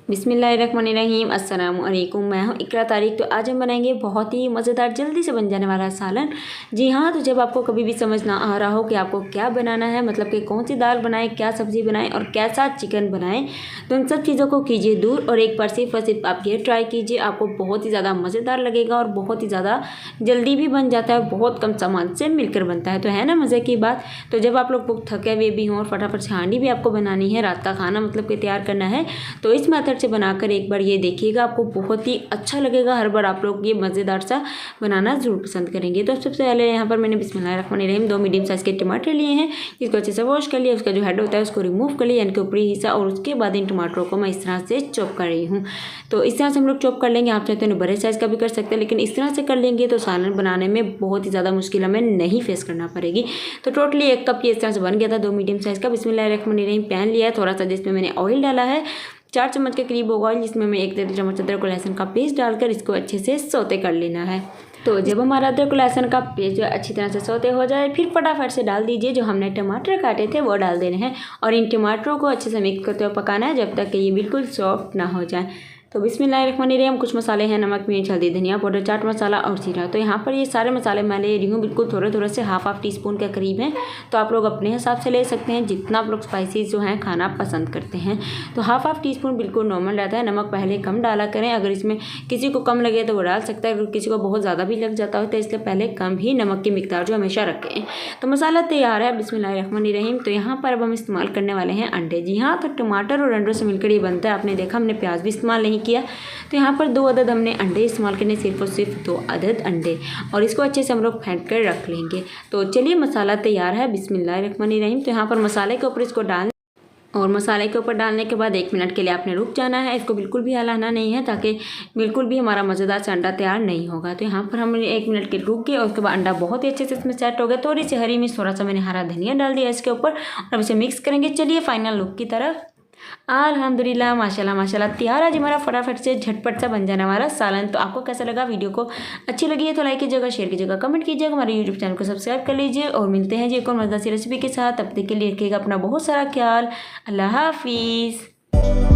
बिस्मिल्लाहिर्रहमानिर्रहीम अस्सलाम वालेकुम। मैं हूँ इकरा तारिक। तो आज हम बनाएंगे बहुत ही मज़ेदार जल्दी से बन जाने वाला सालन। जी हाँ, तो जब आपको कभी भी समझ ना आ रहा हो कि आपको क्या बनाना है, मतलब कि कौन सी दाल बनाएं, क्या सब्ज़ी बनाएं और कैसा चिकन बनाएं, तो इन सब चीज़ों को कीजिए दूर और एक बार सिर्फ आप ये ट्राई कीजिए। आपको बहुत ही ज़्यादा मज़ेदार लगेगा और बहुत ही ज़्यादा जल्दी भी बन जाता है, बहुत कम सामान से मिलकर बनता है। तो है ना मज़े की बात। तो जब आप लोग बहुत थके हुए भी हों और फटाफट से हांडी भी आपको बनानी है, रात का खाना मतलब कि तैयार करना है, तो इस मेथड से बनाकर एक बार ये देखिएगा, आपको बहुत ही अच्छा लगेगा। हर बार आप लोग ये मज़ेदार सा बनाना ज़रूर पसंद करेंगे। तो सबसे पहले यहाँ पर मैंने बिस्मिल्लाहिर्रहमानिर्रहीम 2 मीडियम साइज़ के टमाटर लिए हैं। इसको अच्छे से वॉश कर लिया, उसका जो हेड होता है उसको रिमूव कर लिया, इनके ऊपरी हिस्सा, और उसके बाद इन टमाटरों को मैं इस तरह से चॉप कर रही हूँ। तो इस तरह से हम लोग चॉप कर लेंगे। आप चाहते हैं बड़े साइज़ का भी कर सकते हैं, लेकिन इस तरह से कर लेंगे तो सालन बनाने में बहुत ही ज़्यादा मुश्किल हमें नहीं फेस करना पड़ेगी। तो टोटली 1 कप ये इस तरह से बन गया था 2 मीडियम साइज़ का। बिस्मिल्लाहिर्रहमानिर्रहीम पैन लिया है थोड़ा सा, जिसमें मैंने ऑयल डाला है 4 चम्मच के करीब होगा ऑयल, जिसमें मैं 1 चम्मच अदरक और लहसुन का पेस्ट डालकर इसको अच्छे से सौते कर लेना है। तो जब हमारा अदरक लहसुन का पेस्ट जो अच्छी तरह से सौते हो जाए, फिर फटाफट से डाल दीजिए जो हमने टमाटर काटे थे वो डाल देने हैं, और इन टमाटरों को अच्छे से मिक्स करते हुए पकाना है जब तक कि ये बिल्कुल सॉफ्ट ना हो जाए। तो बिस्मिल्लाहिर्रहमानिर्रहीम कुछ मसाले हैं, नमक, मिर्च, हल्दी, धनिया पाउडर, चाट मसाला और जीरा। तो यहाँ पर ये सारे मसाले मैं ले रही हूँ बिल्कुल थोड़े थोड़े से, हाफ टी स्पून के करीब हैं। तो आप लोग अपने हिसाब से ले सकते हैं जितना आप लोग स्पाइसी जो हैं खाना पसंद करते हैं। तो हाफ टी स्पून बिल्कुल नॉर्मल रहता है। नमक पहले कम डाला करें, अगर इसमें किसी को कम लगे तो वो डाल सकता है, अगर किसी को बहुत ज़्यादा भी लग जाता हो तो इसलिए पहले कम ही नमक की मिकदार जो हमेशा रखें। तो मसाला तैयार है बिस्मिल्लाहिर्रहमानिर्रहीम। तो यहाँ पर अब हम इस्तेमाल करने वाले हैं अंडे। जी हाँ, तो टमाटर और अंडों से मिलकर ये बनता है। आपने देखा हमने प्याज भी इस्तेमाल नहीं किया। तो यहाँ पर 2 अदद हमने अंडे इस्तेमाल करने, सिर्फ और सिर्फ 2 अदद अंडे, और इसको अच्छे से हम लोग फेंट कर रख लेंगे। तो चलिए मसाला तैयार है बिस्मिल्लाहिर्रहमानिर्रहीम। तो यहाँ पर मसाले के ऊपर इसको डाल, और मसाले के ऊपर डालने के बाद 1 मिनट के लिए आपने रुक जाना है। इसको बिल्कुल भी हिलाना नहीं है, ताकि बिल्कुल भी हमारा मज़ेदार से अंडा तैयार नहीं होगा। तो यहाँ पर हमने 1 मिनट के रुक गए और उसके बाद अंडा बहुत ही अच्छे से इसमें सेट हो गया। थोड़ी सी हरी मिर्च, थोड़ा सा मैंने हरा धनिया डाल दिया इसके ऊपर, और अब इसे मिक्स करेंगे। चलिए फाइनल लुक की तरफ। अल्हम्दुलिल्लाह, माशाल्लाह माशाल्लाह, तैयार आज हमारा फटाफट से झटपट सा बन जाने वाला सालन। तो आपको कैसा लगा? वीडियो को अच्छी लगी है तो लाइक कीजिएगा, शेयर कीजिएगा, कमेंट कीजिएगा, हमारे यूट्यूब चैनल को सब्सक्राइब कर लीजिए, और मिलते हैं जी एक और मज़ेदार सी रेसिपी के साथ। तब तक के लिए रखिएगा अपना बहुत सारा ख्याल। अल्लाह हाफिज़।